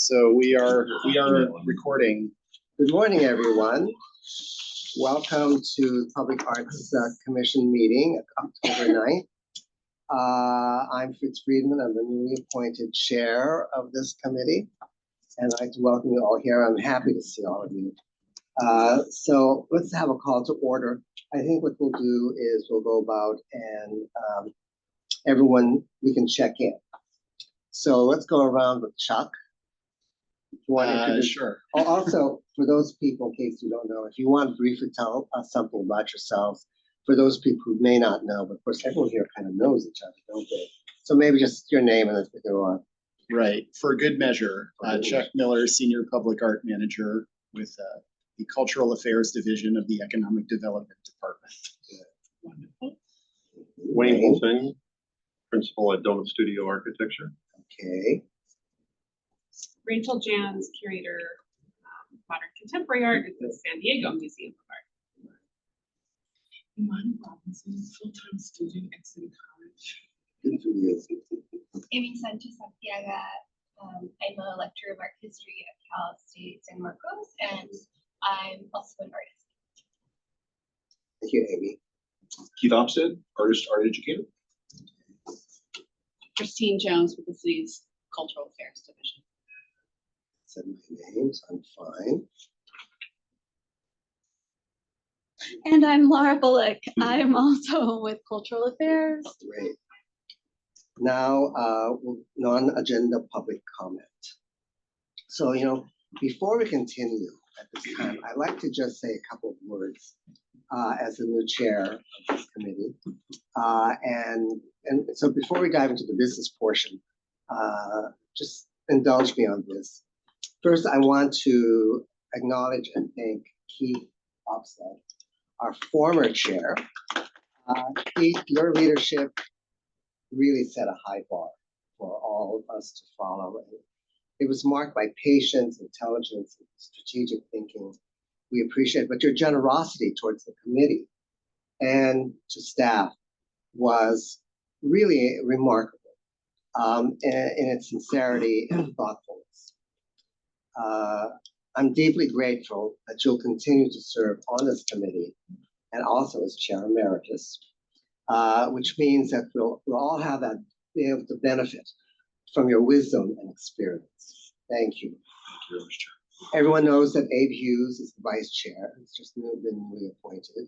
So we are recording. Good morning, everyone. Welcome to Public Arts Commission meeting, October 9th. I'm Fritz Friedman. I'm the newly appointed chair of this committee, and I'd like to welcome you all here. I'm happy to see all of you. So let's have a call to order. I think what we'll do is we'll go about and everyone, we can check in. So let's go around with Chuck. Sure. Also, for those people, in case you don't know, if you want to briefly tell us something about yourselves, for those people who may not know, but of course everyone here kind of knows each other, don't they? So maybe just your name and then we go on. Right. For good measure, Chuck Miller, Senior Public Art Manager with the Cultural Affairs Division of the Economic Development Department. Wonderful. Wayne Wilson, Principal at Donut Studio Architecture. Okay. Rachel Jans, Curator, Modern Contemporary Art at the San Diego Museum of Art. Imani Robinson, full-time student at City College. Good for you. Amy Sanchez Santiago. I'm a lecturer of art history at Cal State San Marcos, and I'm also an artist. Thank you, Amy. Keith Opstead, artist, art educator. Christine Jones with the city's Cultural Affairs Division. Said my names, I'm fine. And I'm Laura Bullock. I'm also with Cultural Affairs. Great. Now, non-agenda public comment. So, before we continue at this time, I'd like to just say a couple of words as the new chair of this committee. And so before we dive into the business portion, just indulge me on this. First, I want to acknowledge and thank Keith Opstead, our former chair. Keith, your leadership really set a high bar for all of us to follow. It was marked by patience, intelligence, and strategic thinking. We appreciate it, but your generosity towards the committee and to staff was really remarkable in its sincerity and thoughtfulness. I'm deeply grateful that you'll continue to serve on this committee and also as chair emeritus, which means that we'll all have that, be able to benefit from your wisdom and experience. Thank you. Thank you very much, Chair. Everyone knows that Abe Hughes is the vice chair. He's just been reappointed.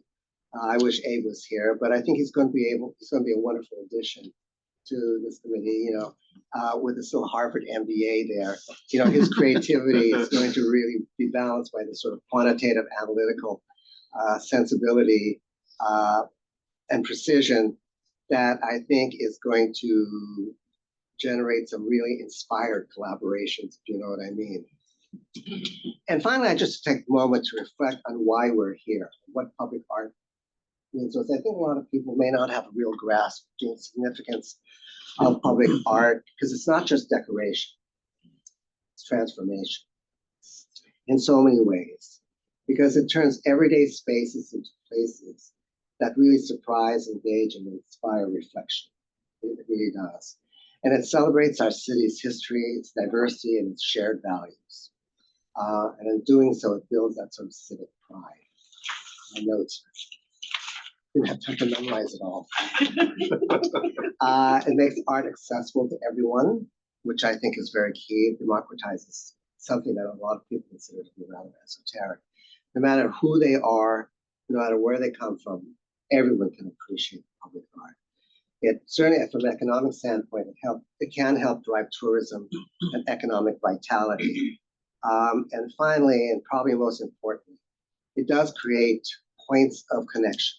I wish Abe was here, but I think he's going to be a wonderful addition to this committee, with this little Harvard MBA there. His creativity is going to really be balanced by this sort of quantitative analytical sensibility and precision that I think is going to generate some really inspired collaborations, if you know what I mean. And finally, I just take a moment to reflect on why we're here, what public art means. So I think a lot of people may not have a real grasp of the significance of public art, because it's not just decoration, it's transformation in so many ways, because it turns everyday spaces into places that really surprise, engage, and inspire reflection. It really does. And it celebrates our city's history, its diversity, and its shared values. And in doing so, it builds that sort of civic pride. My notes. Didn't have time to memorize it all. It makes art accessible to everyone, which I think is very key. It democratizes something that a lot of people consider to be rather esoteric. No matter who they are, no matter where they come from, everyone can appreciate public art. It certainly, from an economic standpoint, it can help drive tourism and economic vitality. And finally, and probably most importantly, it does create points of connection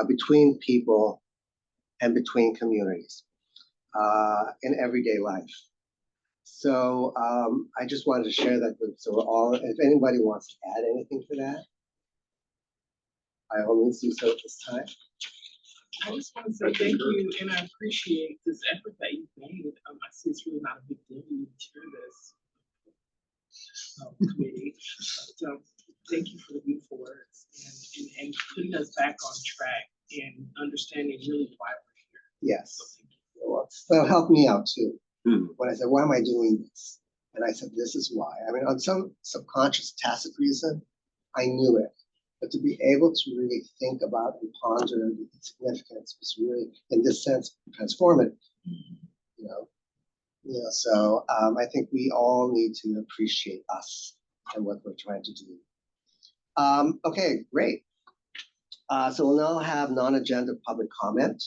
between people and between communities in everyday life. So I just wanted to share that with, so all, if anybody wants to add anything to that, I all means do so at this time. I just want to say thank you, and I appreciate this effort that you've made. I see it's really not a big deal to chair this committee. So thank you for the beautiful words and putting us back on track and understanding really why we're here. Yes. So thank you. Well, help me out too. When I said, why am I doing this? And I said, this is why. I mean, on some subconscious tacit reason, I knew it. But to be able to really think about and ponder the significance was really, in this sense, transformative. You know, so I think we all need to appreciate us and what we're trying to do. Okay, great. So we'll now have non-agenda public comment.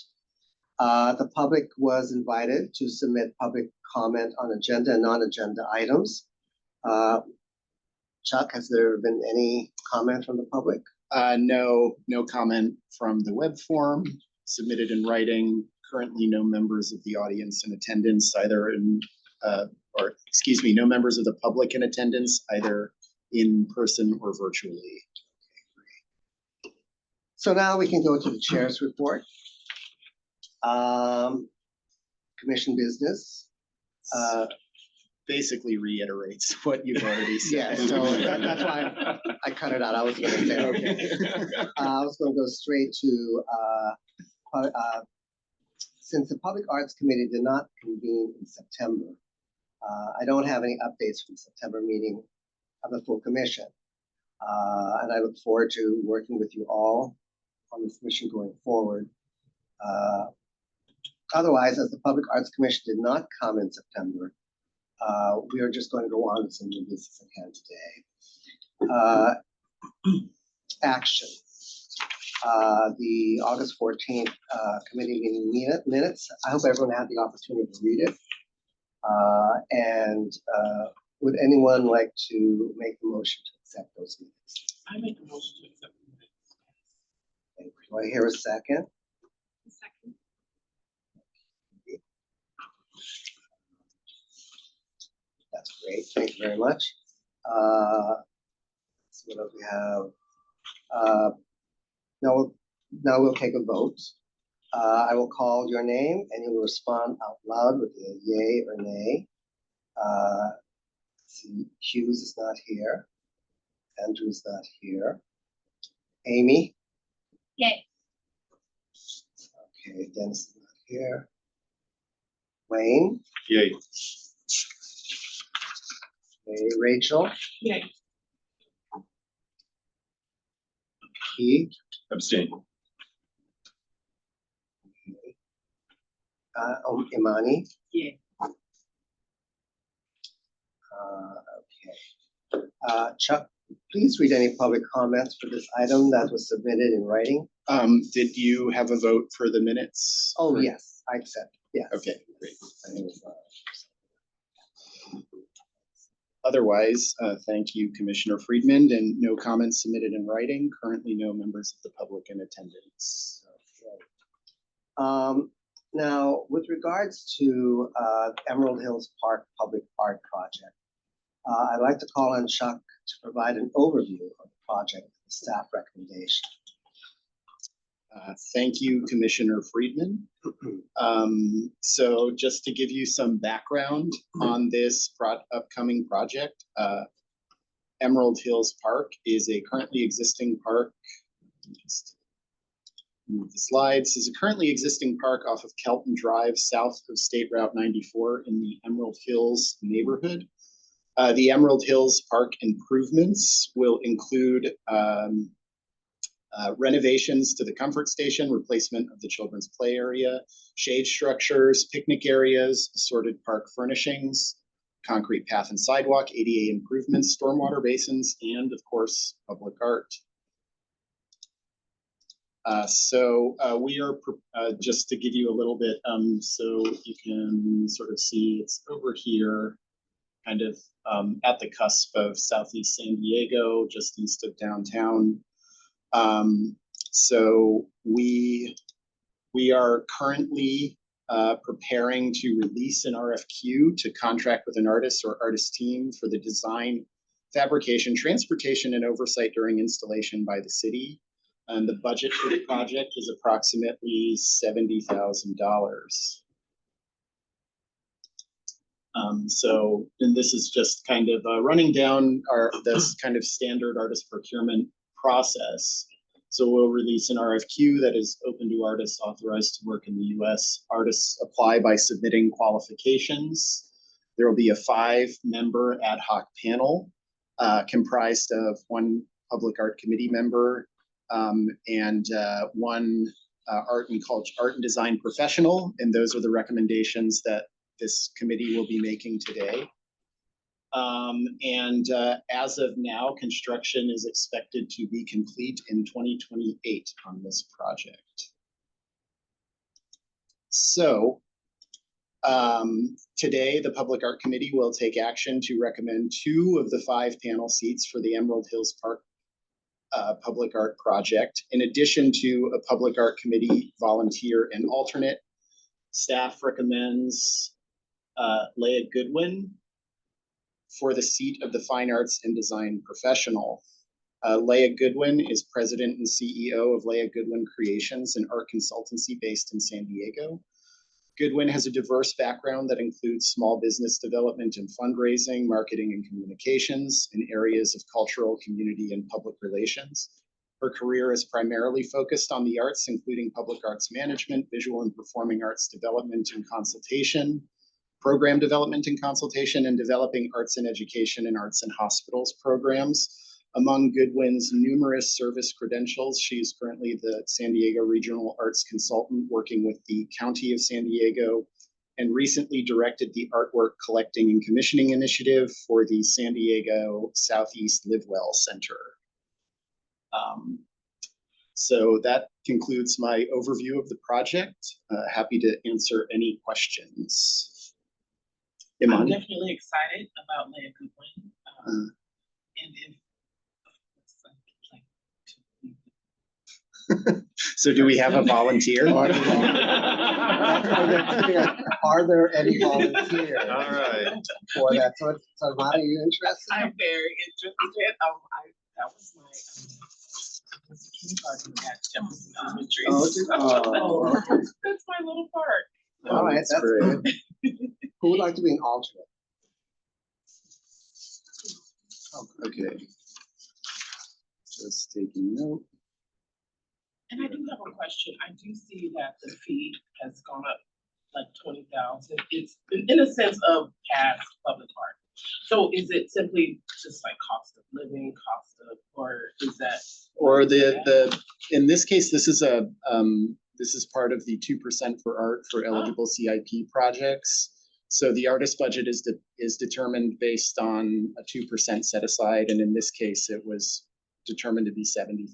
The public was invited to submit public comment on agenda and non-agenda items. Chuck, has there been any comment from the public? No comment from the web form submitted in writing. Currently, no members of the audience in attendance, either in, no members of the public in attendance, either in person or virtually. So now we can go to the chair's report. Commission business. Basically reiterates what you've already said. Yeah, so that's why I cut it out. I was gonna say, okay. I was gonna go straight to, since the Public Arts Committee did not convene in September, I don't have any updates from the September meeting of the full commission. And I look forward to working with you all on this mission going forward. Otherwise, as the Public Arts Commission did not come in September, we are just going to go on with some new business at hand today. Action. The August 14th committee meeting minutes. I hope everyone had the opportunity to read it. And would anyone like to make the motion to accept those minutes? I make a motion to accept the minutes. Do I hear a second? Second. That's great. Thank you very much. So what else we have? Now we'll take a vote. I will call your name and you will respond out loud with a yay or nay. See, Hughes is not here. Andrew is not here. Amy? Yay. Okay, Dennis is not here. Wayne? Yay. Okay, Rachel? Yay. Keith? Abstain. Imani? Yeah. Okay. Chuck, please read any public comments for this item that was submitted in writing. Did you have a vote for the minutes? Oh, yes, I accept, yes. Okay, great. Otherwise, thank you, Commissioner Friedman, and no comments submitted in writing. Currently, no members of the public in attendance. Now, with regards to Emerald Hills Park Public Art Project, I'd like to call on Chuck to provide an overview of the project, the staff recommendation. Thank you, Commissioner Friedman. So just to give you some background on this upcoming project, Emerald Hills Park is a currently existing park. Just move the slides. This is a currently existing park off of Kelton Drive, south of State Route 94 in the Emerald Hills neighborhood. The Emerald Hills Park improvements will include renovations to the comfort station, replacement of the children's play area, shade structures, picnic areas, assorted park furnishings, concrete path and sidewalk, ADA improvements, stormwater basins, and of course, public art. We are, just to give you a little bit, so you can sort of see it's over here, kind of at the cusp of Southeast San Diego, just east of downtown. So we are currently preparing to release an RFQ to contract with an artist or artist team for the design, fabrication, transportation, and oversight during installation by the city. And the budget for the project is approximately $70,000. And this is just kind of running down this kind of standard artist procurement process. So we'll release an RFQ that is open to artists authorized to work in the US. Artists apply by submitting qualifications. There will be a 5-member ad hoc panel comprised of 1 public art committee member and 1 art and design professional. And those are the recommendations that this committee will be making today. As of now, construction is expected to be complete in 2028 on this project. So today, the Public Art Committee will take action to recommend 2 of the 5 panel seats for the Emerald Hills Park Public Art Project. In addition to a Public Art Committee volunteer and alternate, staff recommends Leah Goodwin for the seat of the Fine Arts and Design Professional. Leah Goodwin is president and CEO of Leah Goodwin Creations, an art consultancy based in San Diego. Goodwin has a diverse background that includes small business development and fundraising, marketing and communications in areas of cultural, community, and public relations. Her career is primarily focused on the arts, including public arts management, visual and performing arts development and consultation, program development and consultation, and developing arts in education and arts in hospitals programs. Among Goodwin's numerous service credentials, she is currently the San Diego Regional Arts Consultant working with the County of San Diego, and recently directed the Artwork Collecting and Commissioning Initiative for the San Diego Southeast Livewell Center. So that concludes my overview of the project. Happy to answer any questions. I'm Imani? definitely excited about Leah Goodwin. And if, So do we have a volunteer? Are there any volunteers All right. for that? So Imani, are you interested? I'm very interested. That was my kindergarten at Jefferson Elementary. Oh, okay. That's my little part. All right, that's great. good. Who would like to be an alternate? Okay. Just taking note. And I do have a question. I do see that the fee has gone up like 20,000. It's in a sense of past public art. So is it simply just like cost of living, or is that? Or in this case, this is part of the 2% for art for eligible CIP projects. So the artist budget is determined based on a 2% set aside, and in this case, it was determined to be $70,000.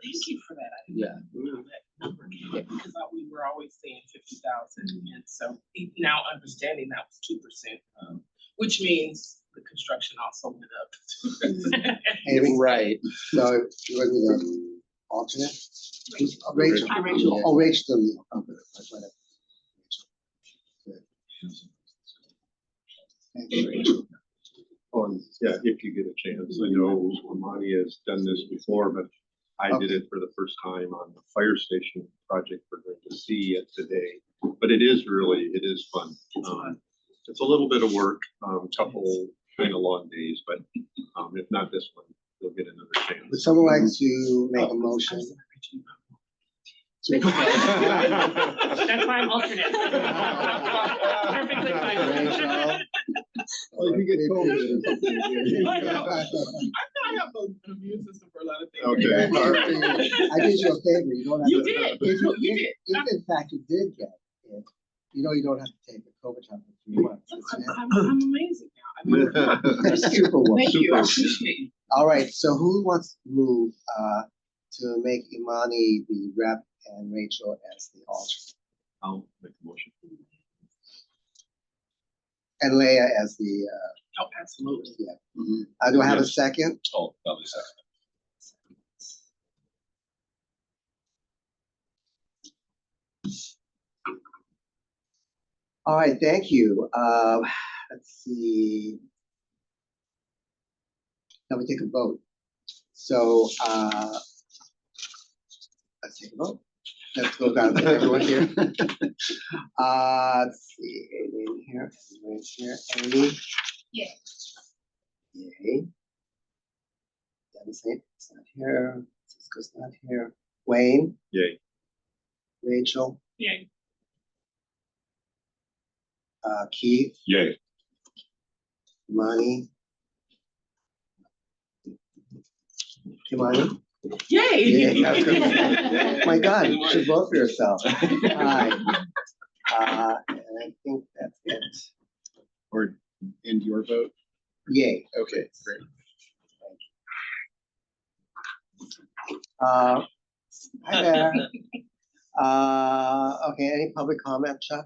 Thank you for that. I Yeah. didn't know that number came up because we were always saying 50,000, and so now understanding that was 2%, which means the construction also went up. 2%. Amy, Right. so you're going to be the alternate? Rachel. Hi, Rachel. Oh, Rachel. Okay, that's right. Good. Thank you, Rachel. Yeah, if you get a chance. I know Imani has done this before, but I did it for the first time on the fire station project. We're going to see it today, but it is fun. It's a little bit of work, couple kind of long days, but if not this one, you'll get another chance. Would someone like to make a motion? That's why I'm alternate. Perfectly fine. Well, if you get I know. I have an immune system for a lot of things. Okay. All right. I did you a favor. You don't have You to. did. If No, you did. If in fact you did get it, you know you don't have to take the COVID time for 3 months. I'm amazing now. I mean, You're Superwoman. thank you. I Super. appreciate you. All right, so who wants to move to make Imani the rep and Rachel as the alternate? I'll make a motion. And Leah as the, Oh, absolutely. do I have a Yes. second? Oh, probably second. All right, thank you. Let's see. Now we take a vote. So, let's take a vote. Let's go down to everyone here. Let's see, Amy in here, Amy here, Amy. Yeah. Yay. Dennis it's not here. Cisco's not here. Wayne, Yay. Rachel, Yay. Keith, Yay. Kimani. Kimani? Yay! Yeah, I was gonna say, my God, you should vote for yourself. Aye. And I think that's it. Or, and your vote? Yay. Okay, great. Hi there. Okay, any public comment, Chuck?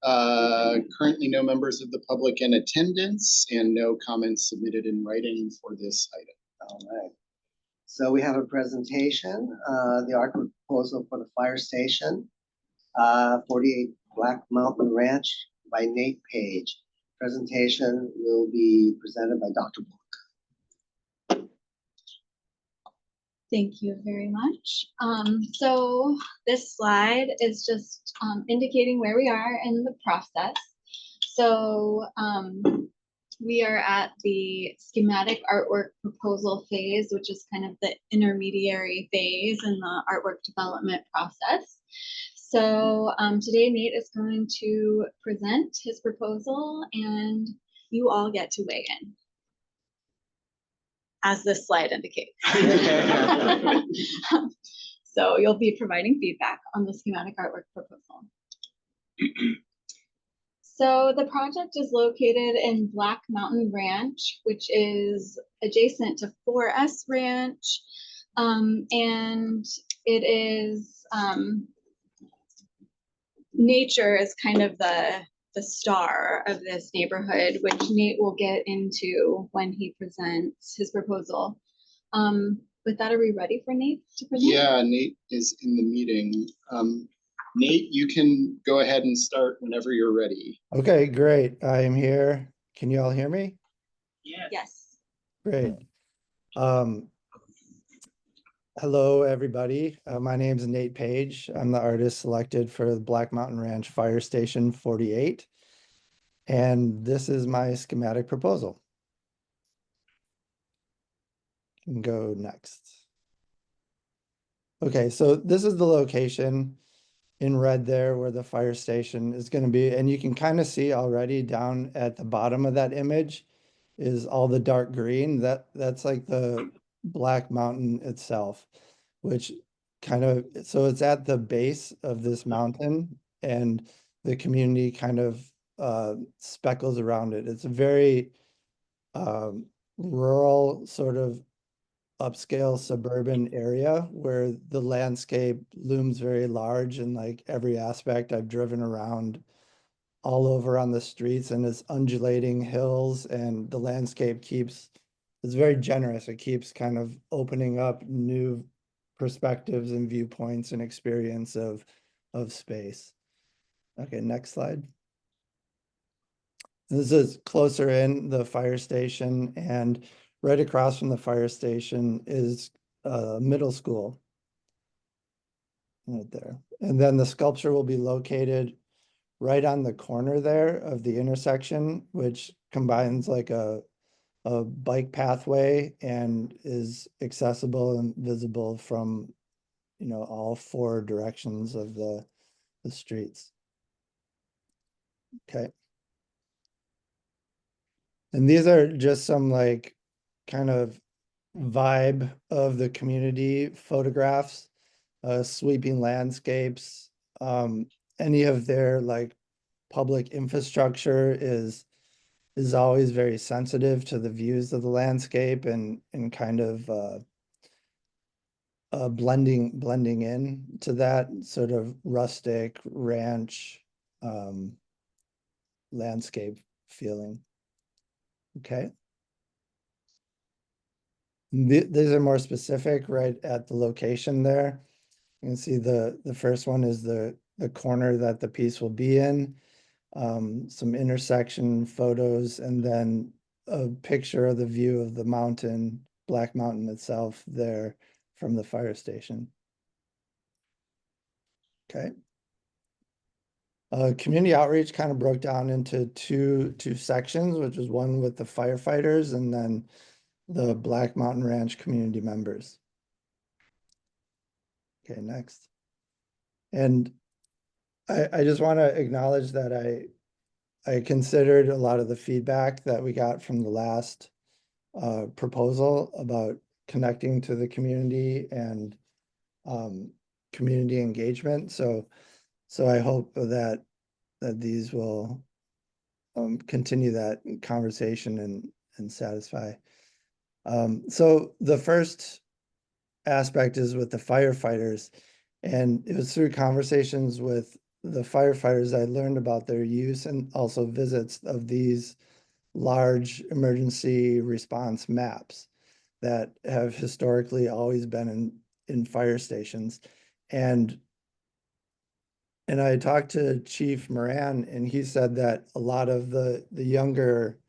Currently no members of the public in attendance and no comments submitted in writing for this item. All right. So we have a presentation, the artwork proposal for the fire station, 48 Black Mountain Ranch by Nate Page. Presentation will be presented by Dr. Block. Thank you very much. So this slide is just indicating where we are in the process. So we are at the schematic artwork proposal phase, which is kind of the intermediary phase in the artwork development process. So today Nate is going to present his proposal and you all get to weigh in, as this slide indicates. So you'll be providing feedback on the schematic artwork proposal. So the project is located in Black Mountain Ranch, which is adjacent to 4S Ranch. And it is, nature is kind of the star of this neighborhood, which Nate will get into when he presents his proposal. With that, are we ready for Nate to present? Yeah, Nate is in the meeting. Nate, you can go ahead and start whenever you're ready. Okay, great. I am here. Can you all hear me? Yes. Yes. Great. Hello, everybody. My name is Nate Page. I'm the artist selected for the Black Mountain Ranch Fire Station 48. And this is my schematic proposal. You can go next. Okay, so this is the location in red there where the fire station is going to be. And you can kind of see already down at the bottom of that image is all the dark green. That's like the Black Mountain itself, which kind of, so it's at the base of this mountain and the community kind of speckles around it. It's a very rural sort of upscale suburban area where the landscape looms very large in like every aspect. I've driven around all over on the streets and it's undulating hills and the landscape it's very generous. It keeps kind of opening up new perspectives and viewpoints and experience of space. Okay, next slide. This is closer in the fire station, and right across from the fire station is a middle school. Right there. And then the sculpture will be located right on the corner there of the intersection, which combines like a bike pathway and is accessible and visible from, you know, all four directions of the streets. Okay. And these are just some like kind of vibe of the community photographs, sweeping landscapes. Any of their like public infrastructure is always very sensitive to the views of the landscape and kind of blending in to that sort of rustic ranch landscape feeling. Okay. These are more specific right at the location there. You can see the first one is the corner that the piece will be in, some intersection photos, and then a picture of the view of the mountain, Black Mountain itself there from the fire station. Okay. Community outreach kind of broke down into two sections, which was one with the firefighters and then the Black Mountain Ranch community members. Okay, next. And I just want to acknowledge that I considered a lot of the feedback that we got from the last proposal about connecting to the community and community engagement. So I hope that these will continue that conversation and satisfy. So the first aspect is with the firefighters, and it was through conversations with the firefighters I learned about their use and also visits of these large emergency response maps that have historically always been in fire stations. And I talked to Chief Moran, and he said that a lot of the younger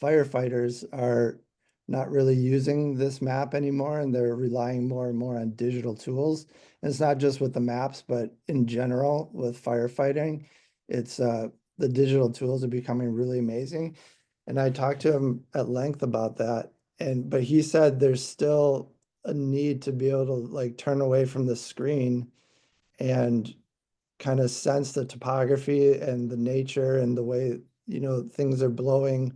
firefighters are not really using this map anymore, and they're relying more and more on digital tools. And it's not just with the maps, but in general with firefighting, it's the digital tools are becoming really amazing. And I talked to him at length about that. But he said there's still a need to be able to like turn away from the screen and kind of sense the topography and the nature and the way, things are blowing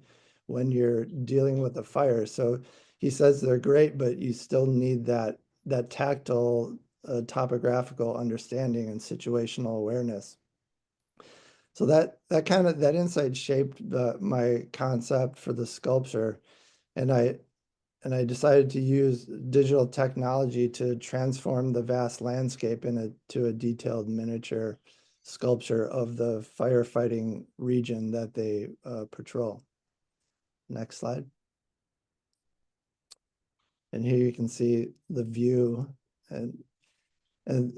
when you're dealing with a fire. So he says they're great, but you still need that tactile topographical understanding and situational awareness. So that insight shaped my concept for the sculpture, and I decided to use digital technology to transform the vast landscape into a detailed miniature sculpture of the firefighting region that they patrol. Next slide. And here you can see the view and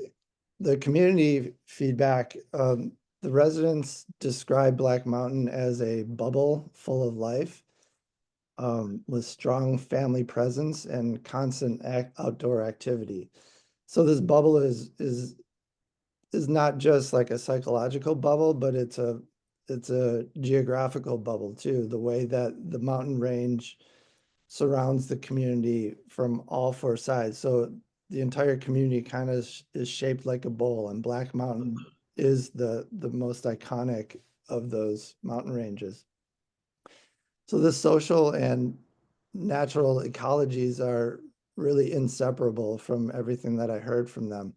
the community feedback. The residents describe Black Mountain as a bubble full of life, with strong family presence and constant outdoor activity. So this bubble is not just like a psychological bubble, but it's a geographical bubble too. The way that the mountain range surrounds the community from all four sides. So the entire community kind of is shaped like a bowl, and Black Mountain is the most iconic of those mountain ranges. So the social and natural ecologies are really inseparable from everything that I heard from them.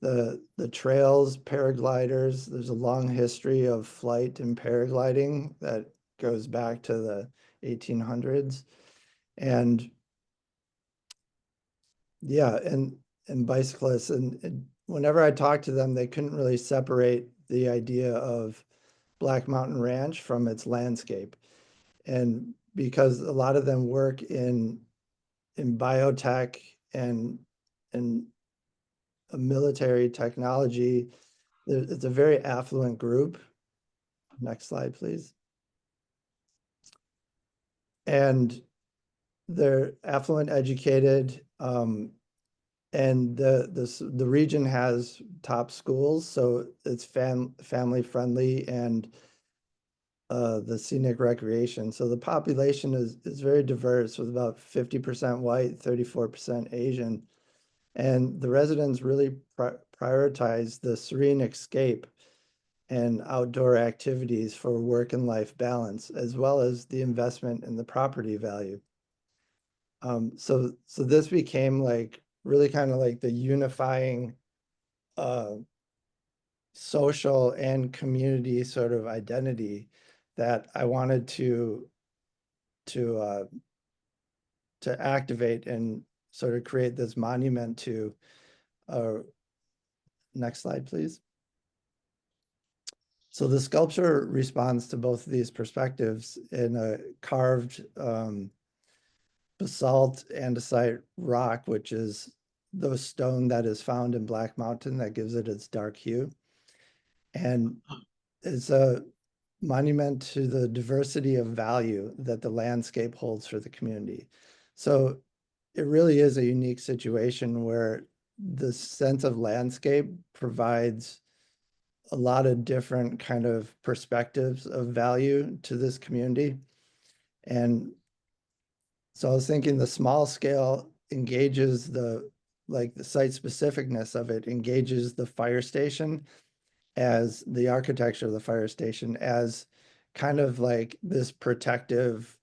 The trails, paragliders, there's a long history of flight and paragliding that goes back to the 1800s. And yeah, and bicyclists, and whenever I talked to them, they couldn't really separate the idea of Black Mountain Ranch from its landscape. And because a lot of them work in biotech and a military technology, it's a very affluent group. Next slide, please. And they're affluent, educated, and the region has top schools, so it's family friendly, and the scenic recreation. So the population is very diverse, with about 50% white, 34% Asian. And the residents really prioritize the serene escape and outdoor activities for work and life balance, as well as the investment in the property value. So this became like really kind of like the unifying social and community sort of identity that I wanted to activate and sort of create this monument to. Next slide, please. So the sculpture responds to both of these perspectives in a carved basalt andesite rock, which is the stone that is found in Black Mountain that gives it its dark hue. And it's a monument to the diversity of value that the landscape holds for the community. So it really is a unique situation where the sense of landscape provides a lot of different kind of perspectives of value to this community. And so I was thinking the small scale engages the site specificness of it, engages the fire station as the architecture of the fire station as kind of like this protective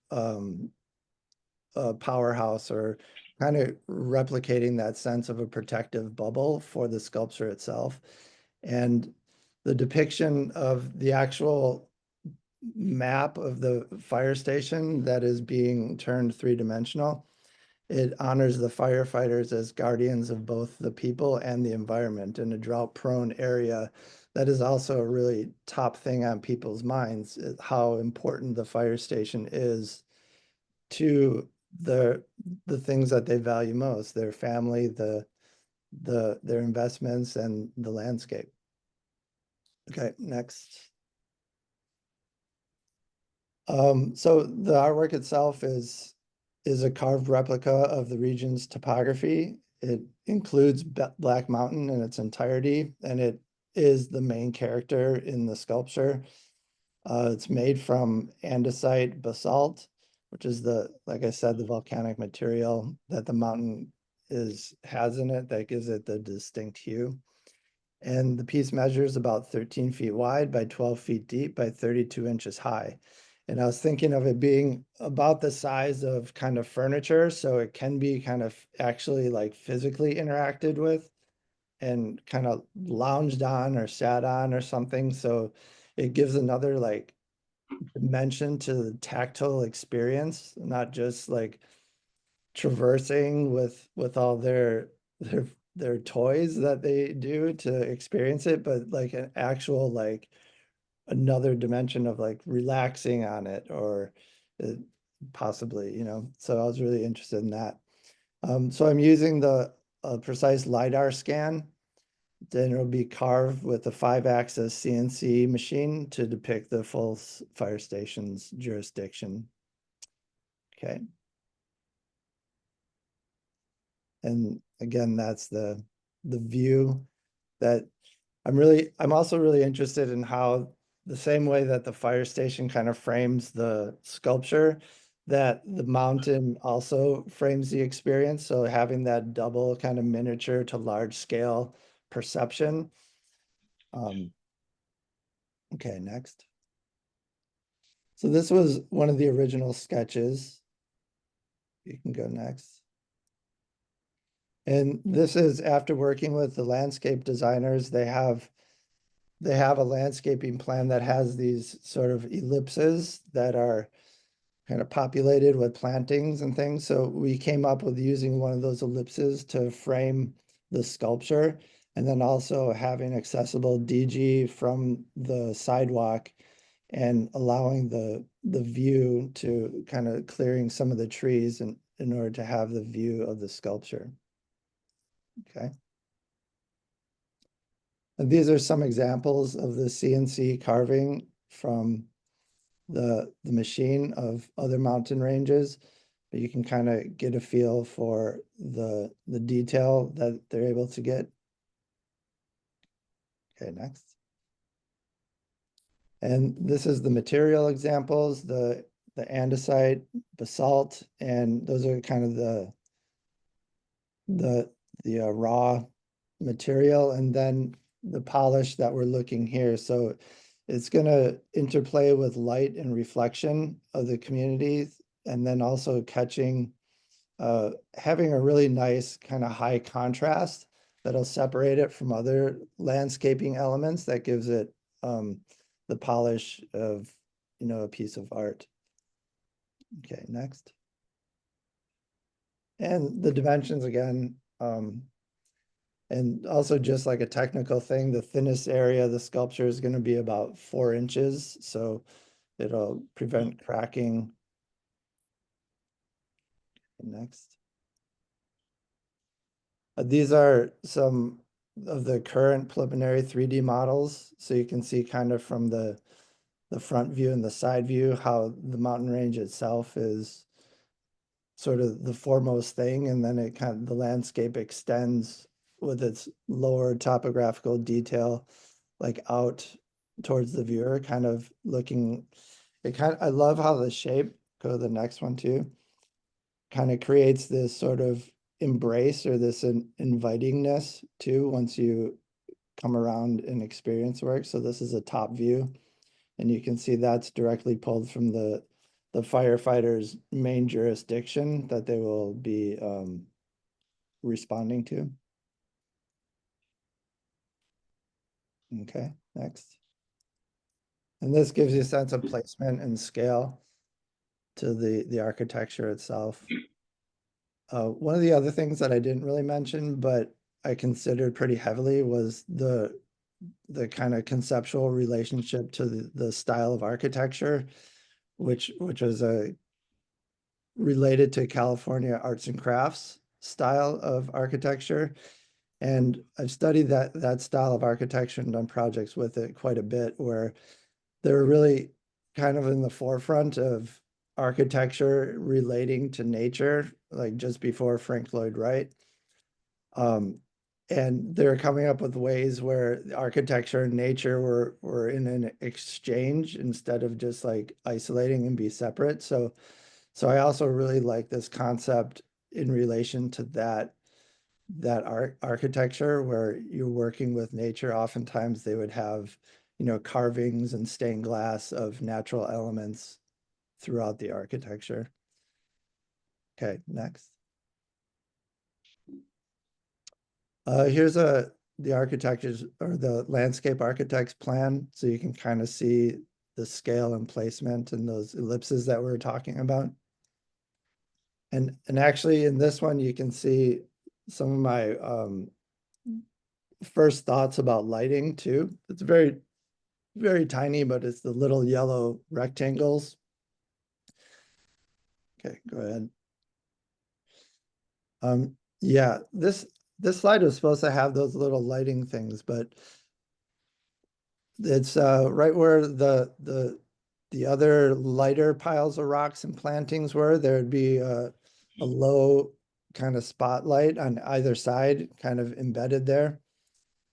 powerhouse, or kind of replicating that sense of a protective bubble for the sculpture itself. And the depiction of the actual map of the fire station that is being turned three-dimensional, it honors the firefighters as guardians of both the people and the environment in a drought-prone area. That is also a really top thing on people's minds, is how important the fire station is to the things that they value most, their family, their investments, and the landscape. Okay, next. So the artwork itself is a carved replica of the region's topography. It includes Black Mountain in its entirety, and it is the main character in the sculpture. It's made from andesite basalt, which is like I said, the volcanic material that the mountain has in it that gives it the distinct hue. And the piece measures about 13 feet wide by 12 feet deep by 32 inches high. And I was thinking of it being about the size of kind of furniture, so it can be kind of actually like physically interacted with and kind of lounged on or sat on or something. So it gives another like dimension to the tactile experience, not just like traversing with all their toys that they do to experience it, but like an actual like another dimension of like relaxing on it, or possibly, so I was really interested in that. So I'm using the precise LiDAR scan. Then it'll be carved with a 5-axis CNC machine to depict the full fire station's jurisdiction. Okay. And again, that's the view that I'm also really interested in how the same way that the fire station kind of frames the sculpture, that the mountain also frames the experience. So having that double kind of miniature to large scale perception. Okay, next. So this was one of the original sketches. You can go next. And this is after working with the landscape designers. They have a landscaping plan that has these sort of ellipses that are kind of populated with plantings and things. So we came up with using one of those ellipses to frame the sculpture, and then also having accessible DG from the sidewalk and allowing the view to kind of clearing some of the trees in order to have the view of the sculpture. Okay. And these are some examples of the CNC carving from the machine of other mountain ranges, but you can kind of get a feel for the detail that they're able to get. Okay, next. And this is the material examples, the andesite, basalt, and those are kind of the raw material, and then the polish that we're looking here. So it's going to interplay with light and reflection of the community, and then also catching, having a really nice kind of high contrast that'll separate it from other landscaping elements that gives it the polish of, a piece of art. Okay, next. And the dimensions again, and also just like a technical thing, the thinnest area of the sculpture is going to be about 4 inches. So it'll prevent cracking. Next. These are some of the current preliminary 3D models. So you can see kind of from the front view and the side view, how the mountain range itself is sort of the foremost thing. And then it kind of, the landscape extends with its lower topographical detail, like out towards the viewer, kind of looking, I love how the shape, go to the next one too, kind of creates this sort of embrace or this invitingness too, once you come around and experience work. So this is a top view, And you can see that's directly pulled from the firefighters' main jurisdiction that they will be responding to. Okay, next. And this gives you a sense of placement and scale to the architecture itself. One of the other things that I didn't really mention, but I considered pretty heavily, was the kind of conceptual relationship to the style of architecture, which was related to California arts and crafts style of architecture. And I've studied that style of architecture and done projects with it quite a bit, where they're really kind of in the forefront of architecture relating to nature, like just before Frank Lloyd Wright. And they're coming up with ways where architecture and nature were in an exchange instead of just like isolating and be separate. So I also really like this concept in relation to that architecture where you're working with nature. Oftentimes they would have, carvings and stained glass of natural elements throughout the architecture. Okay, next. Here's the architecture's or the landscape architect's plan, so you can kind of see the scale and placement and those ellipses that we were talking about. And actually in this one, you can see some of my first thoughts about lighting too. It's very, very tiny, but it's the little yellow rectangles. Okay, go ahead. Yeah, this slide was supposed to have those little lighting things, but it's right where the other lighter piles of rocks and plantings were. There'd be a low kind of spotlight on either side, kind of embedded there,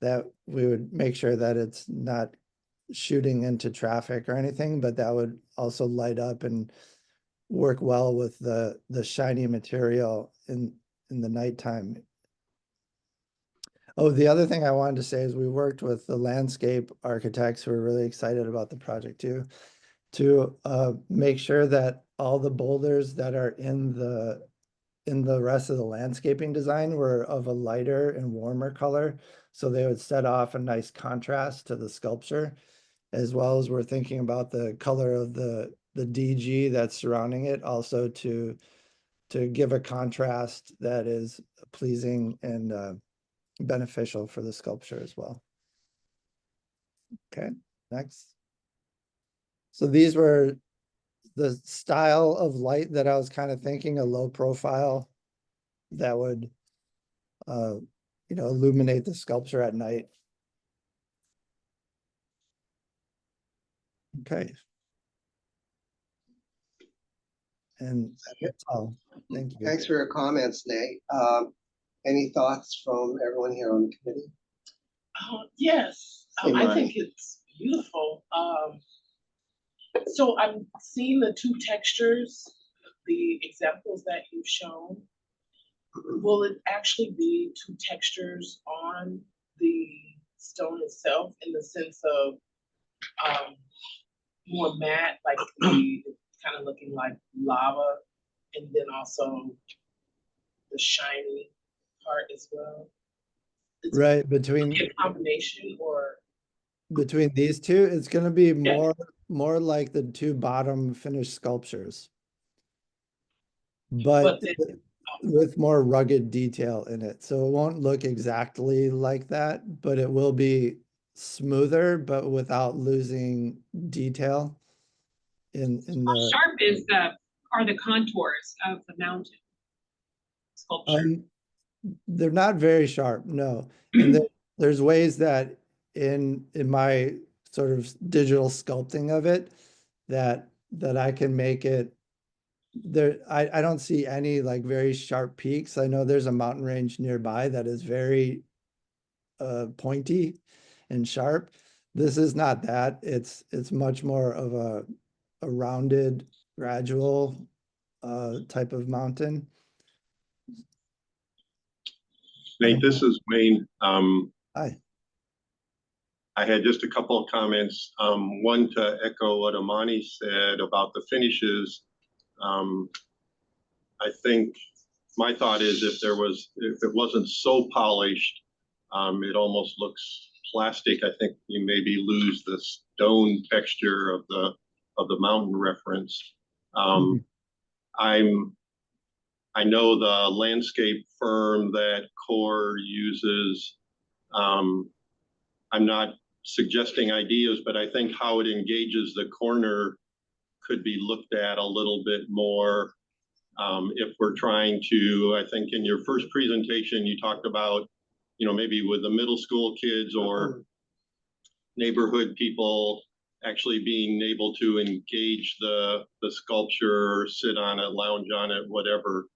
that we would make sure that it's not shooting into traffic or anything, but that would also light up and work well with the shiny material in the nighttime. Oh, the other thing I wanted to say is we worked with the landscape architects who are really excited about the project too, to make sure that all the boulders that are in the rest of the landscaping design were of a lighter and warmer color. So they would set off a nice contrast to the sculpture, as well as we're thinking about the color of the DG that's surrounding it, also to give a contrast that is pleasing and beneficial for the sculpture as well. Okay, next. So these were the style of light that I was kind of thinking, a low profile that would illuminate the sculpture at night. Okay. And that's all. Thank you. Thanks for your comments, Nate. Any thoughts from everyone here on the committee? Yes, Hey, I Mike. think it's beautiful. So I'm seeing the two textures, the examples that you've shown. Will it actually be two textures on the stone itself, in the sense of more matte, like the kind of looking like lava, and then also the shiny part as well? It's Right, between a combination, or these two, it's going to be Yeah. more like the two bottom finished sculptures, but But then- with more rugged detail in it. So it won't look exactly like that, but it will be smoother, but without losing detail in How the sharp are the contours of the mountain sculpture? they're not very sharp, no. And there's ways that in my sort of digital sculpting of it that I can make it there. I don't see any like very sharp peaks. I know there's a mountain range nearby that is very pointy and sharp. This is not that. It's much more of a rounded, gradual type of mountain. Nate, this is Wayne. Hi. I had just a couple of comments. One to echo what Amani said about the finishes. I think my thought is if it wasn't so polished, it almost looks plastic. I think you maybe lose the stone texture of the mountain reference. I know the landscape firm that Core uses. I'm not suggesting ideas, but I think how it engages the corner could be looked at a little bit more. If we're trying to, I think in your first presentation, you talked about, maybe with the middle school kids or neighborhood people actually being able to engage the sculpture, sit on it, lounge on it, whatever.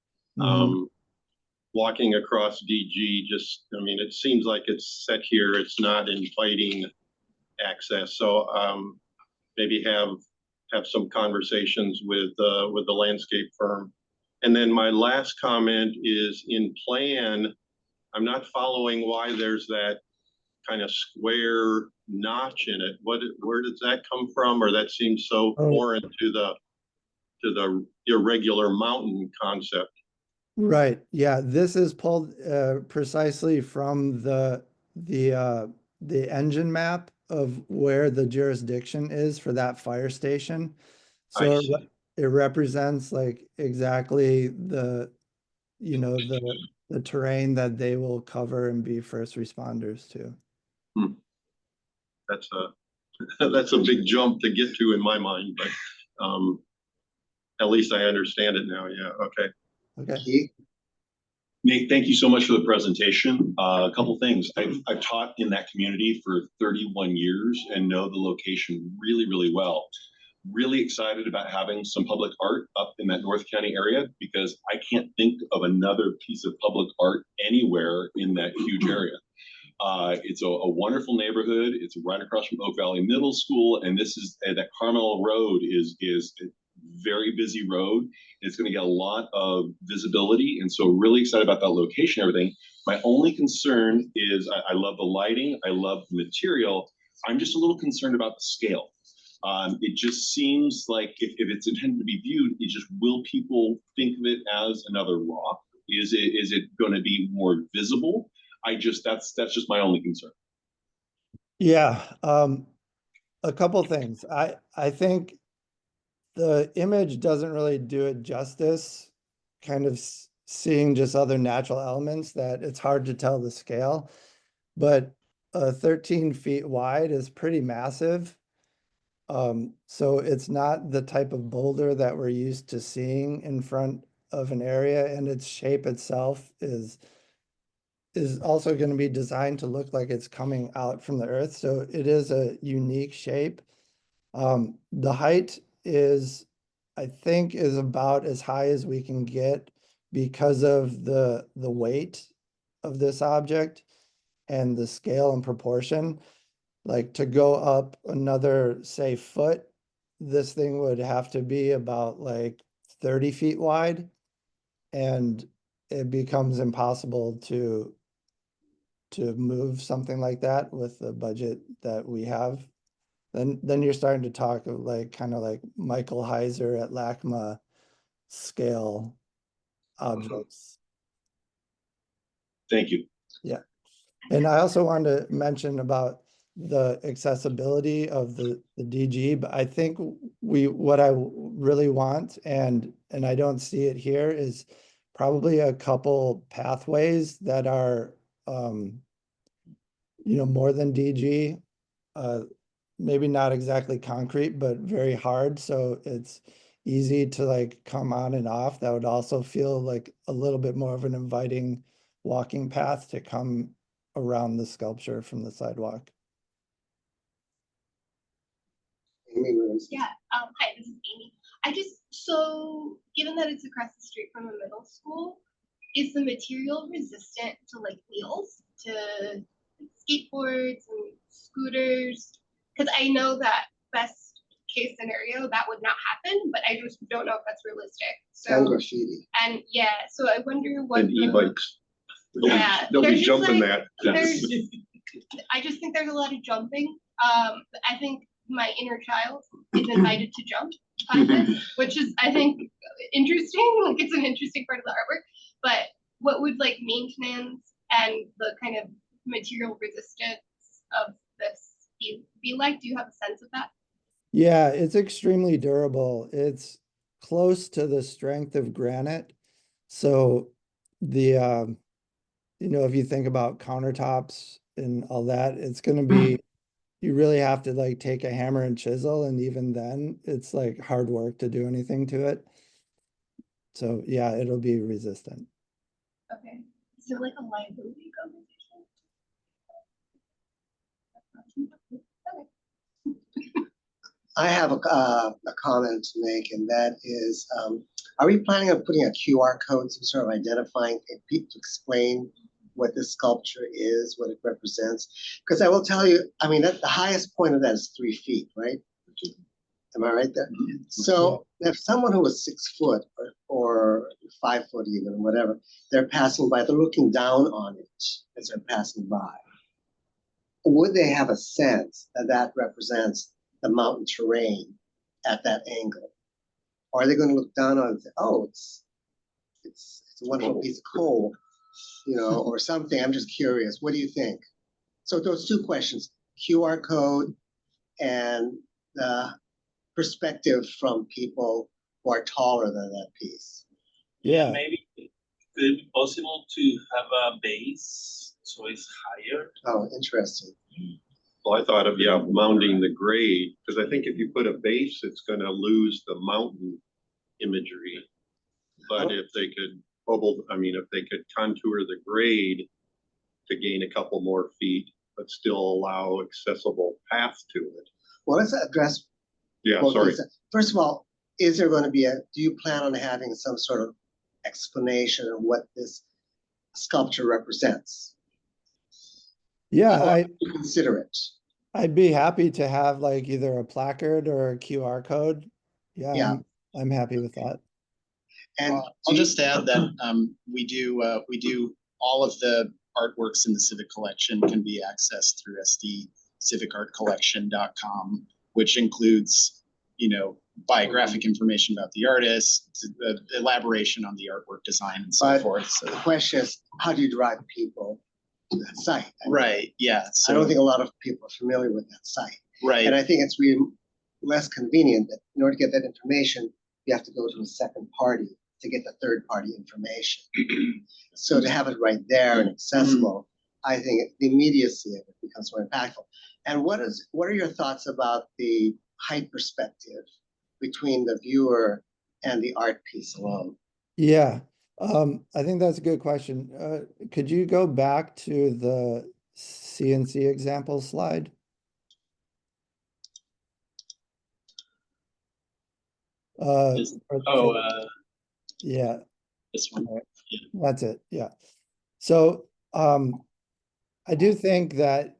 Walking across DG, it seems like it's set here. It's not inviting access. So maybe have some conversations with the landscape firm. And then my last comment is in plan, I'm not following why there's that kind of square notch in it. Where does that come from? Or that seems so foreign to the irregular mountain concept. Right. Yeah. This is pulled precisely from the engine map of where the jurisdiction is for that fire station. So it represents like exactly the terrain that they will cover and be first responders to. That's a big jump to get to in my mind, but at least I understand it now. Yeah. Okay. Okay. Nate, thank you so much for the presentation. A couple things. I've taught in that community for 31 years and know the location really, really well. Really excited about having some public art up in that North County area because I can't think of another piece of public art anywhere in that huge area. It's a wonderful neighborhood. It's right across from Oak Valley Middle School, and this is that Carmel Road is a very busy road. It's going to get a lot of visibility, and so really excited about that location and everything. My only concern is I love the lighting, I love the material. I'm just a little concerned about the scale. It just seems like if it's intended to be viewed, will people think of it as another rock? Is it going to be more visible? That's just my only concern. Yeah. A couple things. I think the image doesn't really do it justice, kind of seeing just other natural elements that it's hard to tell the scale, but 13 feet wide is pretty massive. So it's not the type of boulder that we're used to seeing in front of an area, and its shape itself is also going to be designed to look like it's coming out from the earth. So it is a unique shape. The height I think is about as high as we can get because of the weight of this object and the scale and proportion. Like to go up another, say, foot, this thing would have to be about like 30 feet wide, and it becomes impossible to move something like that with the budget that we have. Then you're starting to talk of like kind of like Michael Heiser at LACMA scale objects. Thank you. Yeah. And I also wanted to mention about the accessibility of the DG, but I think what I really want, and I don't see it here, is probably a couple pathways that are more than DG, maybe not exactly concrete, but very hard. So it's easy to like come on and off. That would also feel like a little bit more of an inviting walking path to come around the sculpture from the sidewalk. Yeah, hi, this is Amy. So given that it's across the street from a middle school, is the material resistant to like wheels, to skateboards and scooters? Because I know that best case scenario, that would not happen, but I just don't know if that's realistic. So, And graffiti. and yeah, so I wonder what. And e-bikes. Yeah, Don't be there's just, jumping like, that. There's I just think there's a lot of jumping. I think my inner child is invited to jump on this, which is, I think, interesting. Like, it's an interesting part of the artwork. But what would like maintenance and the kind of material resistance of this be like? Do you have a sense of that? Yeah, it's extremely durable. It's close to the strength of granite. So the, if you think about countertops and all that, it's gonna be, you really have to like take a hammer and chisel, and even then, it's like hard work to do anything to it. So yeah, it'll be resistant. Okay. Is there like a liability conversation? Okay. I have a comment to make, and that is, are we planning on putting a QR code, some sort of identifying to explain what this sculpture is, what it represents? Because I will tell you, I mean, the highest point of that is 3 feet, right? Am I right there? So if someone who was 6 foot or 5 foot even, whatever, they're passing by, they're looking down on it as they're passing by. Would they have a sense that that represents the mountain terrain at that angle? Or are they going to look down on it and say, oh, it's a wonderful piece of coal, or something? I'm just curious. What do you think? So those 2 questions, QR code and the perspective from people who are taller than that piece. Yeah. Maybe it could be possible to have a base so it's higher. Oh, interesting. Well, I thought of, mounting the grade, because I think if you put a base, it's gonna lose the mountain imagery. But if they could if they could contour the grade to gain a couple more feet, but still allow accessible path to it. Well, let's address. Yeah, both sorry. these. First of all, is there going to be do you plan on having some sort of explanation of what this sculpture represents? Yeah, Or consider it. I'd be happy to have like either a placard or a QR code. Yeah. I'm happy with that. And I'll just add that we do all of the artworks in the Civic Collection can be accessed through sdcivicartcollection.com, which includes, biographic information about the artist, the elaboration on the artwork design and so forth. So the question is, how do you drive people to that site? Right. Yeah. So I don't think a lot of people are familiar with that site. Right. And I think it's really less convenient that in order to get that information, you have to go to a second party to get the third party information. So to have it right there and accessible, I think the immediacy of it becomes more impactful. And what are your thoughts about the height perspective between the viewer and the art piece alone? Yeah, I think that's a good question. Could you go back to the CNC example slide? Yeah. This one. That's it. Yeah. So I do think that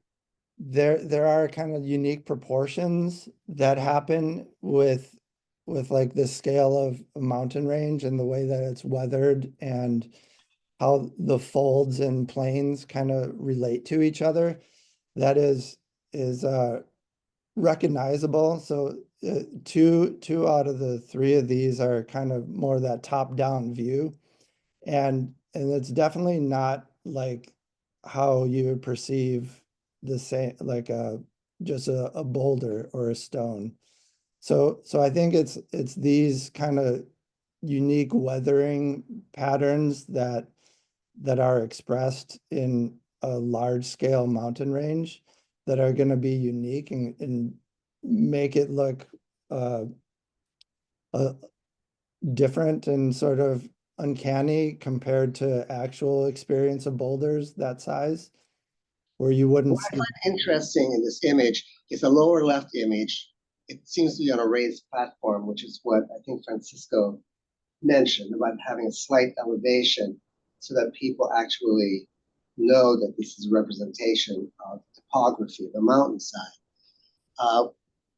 there are kind of unique proportions that happen with like the scale of a mountain range and the way that it's weathered and how the folds and planes kind of relate to each other. That is recognizable. So two out of the 3 of these are kind of more that top-down view. And it's definitely not like how you would perceive the same, like just a boulder or a stone. So I think it's these kind of unique weathering patterns that are expressed in a large scale mountain range that are going to be unique and make it look different and sort of uncanny compared to actual experience of boulders that size, where you wouldn't What I find interesting in this image is the lower left image. It seems to be on a raised platform, which is what I think Francisco mentioned about having a slight elevation so that people actually know that this is a representation of topography, the mountainside.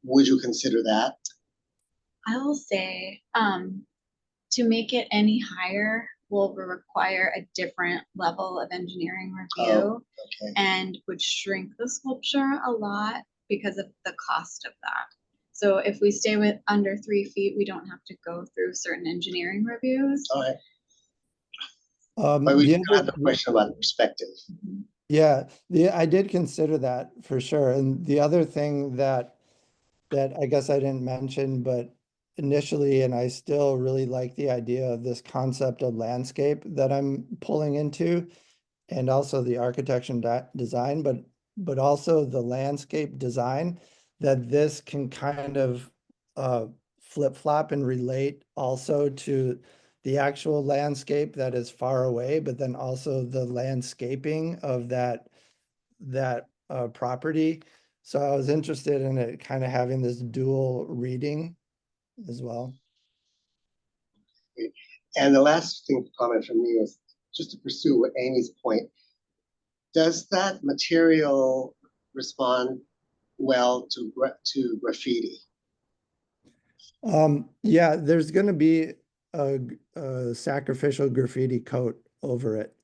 Would you consider that? I will say, to make it any higher will require a different level of engineering review Okay. and would shrink the sculpture a lot because of the cost of that. So if we stay with under 3 feet, we don't have to go through certain engineering reviews. All right. The But we still have other- the question about the perspective. Yeah, I did consider that for sure. And the other thing that I guess I didn't mention, but initially, and I still really like the idea of this concept of landscape that I'm pulling into, and also the architecture and design, but also the landscape design, that this can kind of flip-flop and relate also to the actual landscape that is far away, but then also the landscaping of that property. So I was interested in it kind of having this dual reading as well. And the last thing to comment from me was just to pursue what Amy's point. Does that material respond well to graffiti? Yeah, there's going to be a sacrificial graffiti coat over it.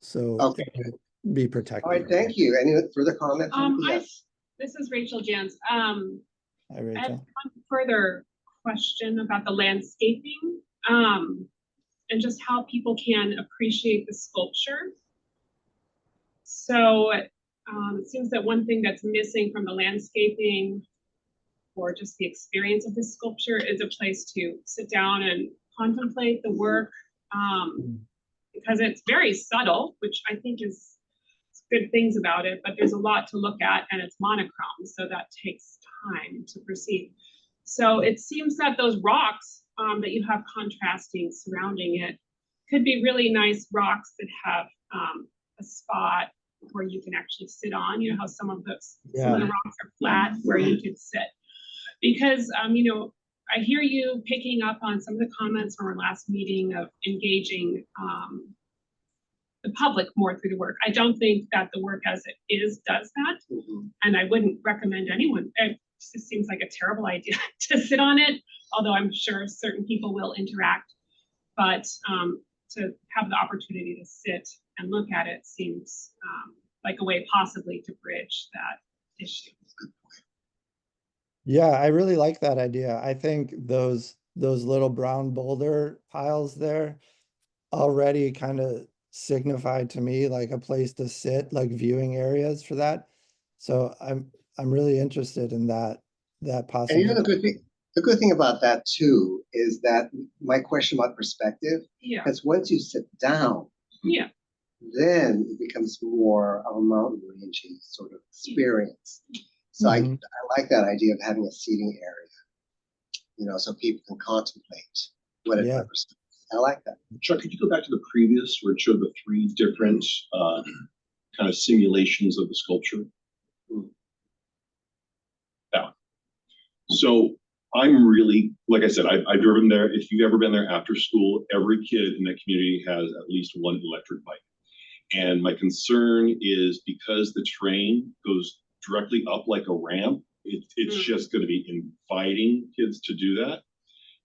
So Okay. it would be protected. All right, thank you. Any further comments? Yes. This is Rachel Jans. Hi, I have Rachel. one further question about the landscaping, and just how people can appreciate the sculpture. So, it seems that one thing that's missing from the landscaping or just the experience of this sculpture is a place to sit down and contemplate the work, because it's very subtle, which I think is good things about it, but there's a lot to look at and it's monochrome, so that takes time to perceive. So it seems that those rocks that you have contrasting surrounding it could be really nice rocks that have a spot where you can actually sit on. You know how some of the rocks are flat where you could sit. Because I hear you picking up on some of the comments from our last meeting of engaging the public more through the work. I don't think that the work as it is does that. And I wouldn't recommend anyone. It just seems like a terrible idea to sit on it, although I'm sure certain people will interact. But to have the opportunity to sit and look at it seems like a way possibly to bridge that issue. Yeah, I really like that idea. I think those little brown boulder piles there already kind of signify to me like a place to sit, like viewing areas for that. So I'm really interested in that And possibility. the good thing about that too is that my question about perspective, Yeah. because once you sit down, Yeah. then it becomes more of a mountain ranging sort of experience. So I like that idea of having a seating area, so people can contemplate what it represents. I like that. Chuck, could you go back to the previous where it showed the 3 different kind of simulations of the sculpture? That one. So I'm really, like I said, I've driven there. If you've ever been there after school, every kid in that community has at least one electric bike. And my concern is because the train goes directly up like a ramp, it's just going to be inviting kids to do that.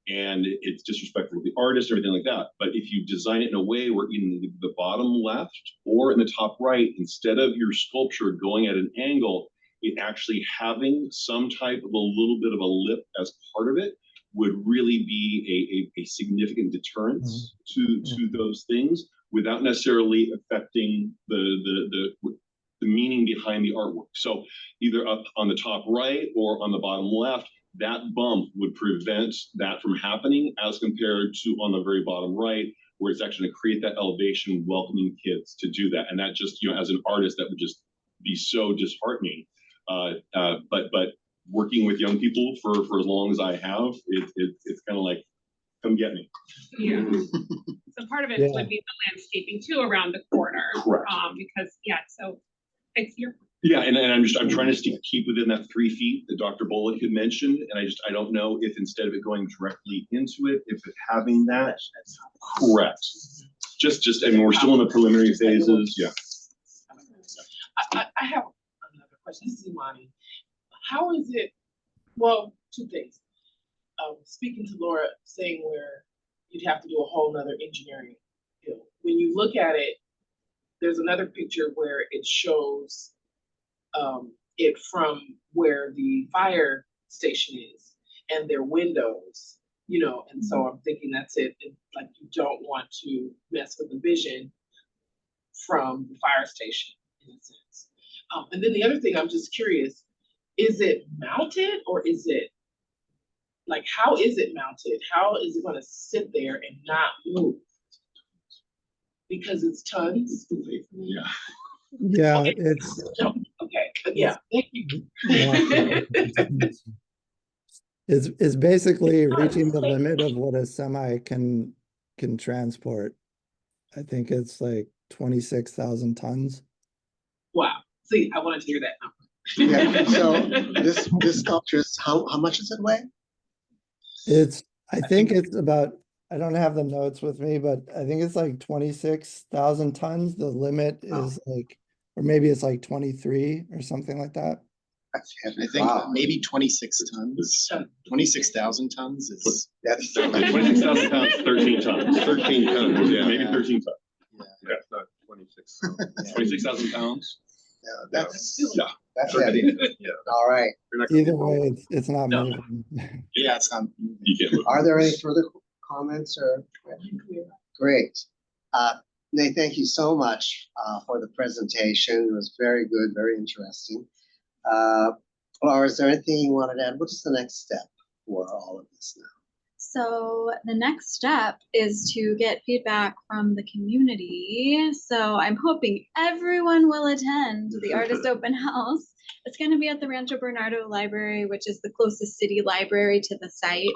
And it's disrespectful to the artist, everything like that. But if you design it in a way where in the bottom left or in the top right, instead of your sculpture going at an angle, it actually having some type of a little bit of a lip as part of it would really be a significant deterrence to those things without necessarily affecting the meaning behind the artwork. So either up on the top right or on the bottom left, that bump would prevent that from happening as compared to on the very bottom right, where it's actually going to create that elevation, welcoming kids to do that. And that just, as an artist, that would just be so disheartening. But working with young people for as long as I have, it's kind of like, come get me. Yeah. So part of it would be the landscaping too around the corner. Correct. Because so it's your. Yeah, and I'm trying to keep within that 3 feet that Dr. Bullock had mentioned, and I don't know if instead of it going directly into it, if it having that. Correct. Just I mean, we're still in the preliminary phases. Yeah. I have another question. This is Imani. How is it? Well, 2 things. Speaking to Laura, saying where you'd have to do a whole nother engineering deal. When you look at it, there's another picture where it shows it from where the fire station is and their windows, you know, and so I'm thinking that's it. Like you don't want to mess with the vision from the fire station in a sense. And then the other thing, I'm just curious, is it mounted or is it, like, how is it mounted? How is it gonna sit there and not move? Because it's tons? Yeah. Yeah, it's, Okay, yeah, thank you. yeah. It's basically reaching the limit of what a semi can transport. I think it's like 26,000 tons. Wow, see, I wanted to hear that Yeah, number. so this sculpture is, how much does it weigh? It's, I think it's about, I don't have the notes with me, but I think it's like 26,000 tons. The limit is like, or maybe it's like 23 or something like that. That's heavy. I think Wow. maybe 26 tons, 26,000 tons is, That's 26,000 pounds, 13 tons. 13 tons, yeah. Maybe 13 tons. yeah. That's not 26. 26,000 pounds. Yeah, that's Yeah. that's Yeah. heavy. Yeah. All right. You're not gonna Either be wrong. way, it's not No. moving. Yeah, it's not. You can't move. Are there any further comments or? Great. Nate, thank you so much for the presentation. It was very good, very interesting. Laura, is there anything you wanted to add? What's the next step for all of this now? So the next step is to get feedback from the community. So I'm hoping everyone will attend the Artist Open House. It's going to be at the Rancho Bernardo Library, which is the closest city library to the site.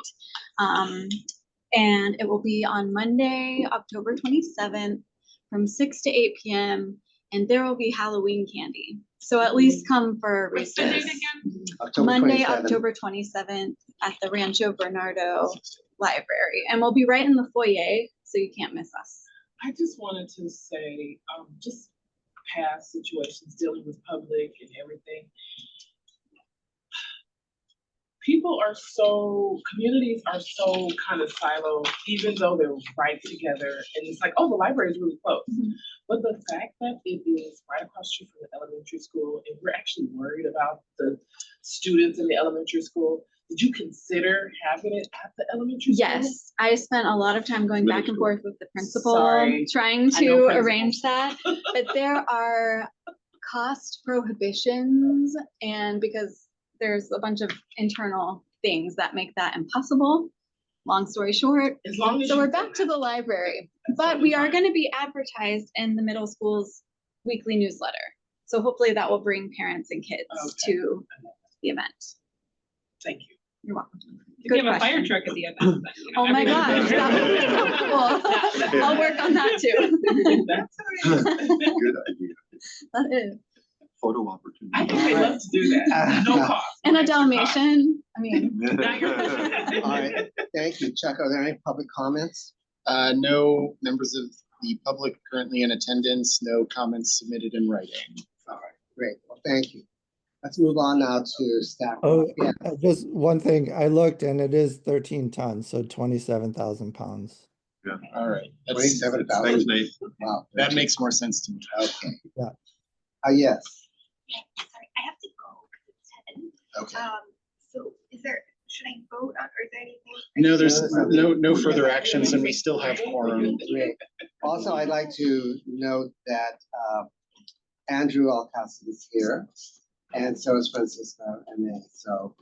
And it will be on Monday, October 27th from 6 to 8 p.m. And there will be Halloween candy. So at least come for What's the date recess. again? October Monday, 27th. October 27th at the Rancho Bernardo Library. And we'll be right in the foyer, so you can't miss us. I just wanted to say, just past situations dealing with public and everything. Communities are so kind of siloed, even though they're right together. And it's like, oh, the library is really close. But the fact that it is right across the street from the elementary school, and we're actually worried about the students in the elementary school, did you consider having it at the elementary school? Yes, I spent a lot of time going back and forth with the principal, Sorry. trying I know to principals. arrange that. But there are cost prohibitions, and because there's a bunch of internal things that make that impossible. Long story short, As long as so you we're do back to that. the library, That's but totally we are fine. going to be advertised in the middle school's weekly newsletter. So hopefully that will bring parents and kids Okay. to the event. Thank you. You're welcome. You can Good have a fire question. truck at the event. then, you know, Oh my everyone- gosh, that would be so cool. I'll work on that too. Good idea. That is. Photo opportunity. I think they love to do that. No cost. And no a extra cost. Dalmatian, I mean, All right, thank you. Chuck, are there any public comments? No members of the public currently in attendance, no comments submitted in writing. All right, great. Well, thank you. Let's move on now to staff. Oh, Yeah, just one thing, I looked and it is 13 tons, so 27,000 pounds. All right. that's- 27,000. Thanks, Nate. Wow. That makes more sense to me. Okay. Yeah. Yes. Yeah, sorry, I have to go because it's 10. Okay. So should I vote on, or is there anything? No, there's no further actions and we still have quorum. Great. Also, I'd like to note that Andrew Alcacid is here, and so is Francisco and me. So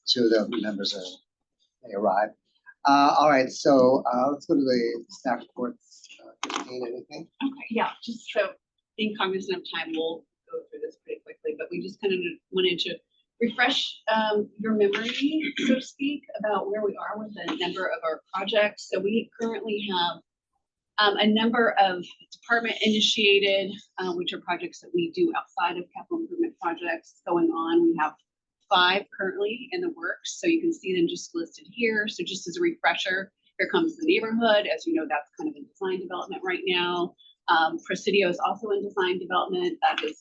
two of the members they arrived. All right, so let's go to the staff reports. Christine, anything? Okay, yeah, just so being cognizant of time, we'll go through this pretty quickly, but we just kind of wanted to refresh your memory, so to speak, about where we are with a number of our projects. So we currently have a number of department initiated, which are projects that we do outside of capital improvement projects going on. We have 5 currently in the works, so you can see them just listed here. So just as a refresher, here comes the neighborhood. As you know, that's kind of in design development right now. Presidio is also in design development. That is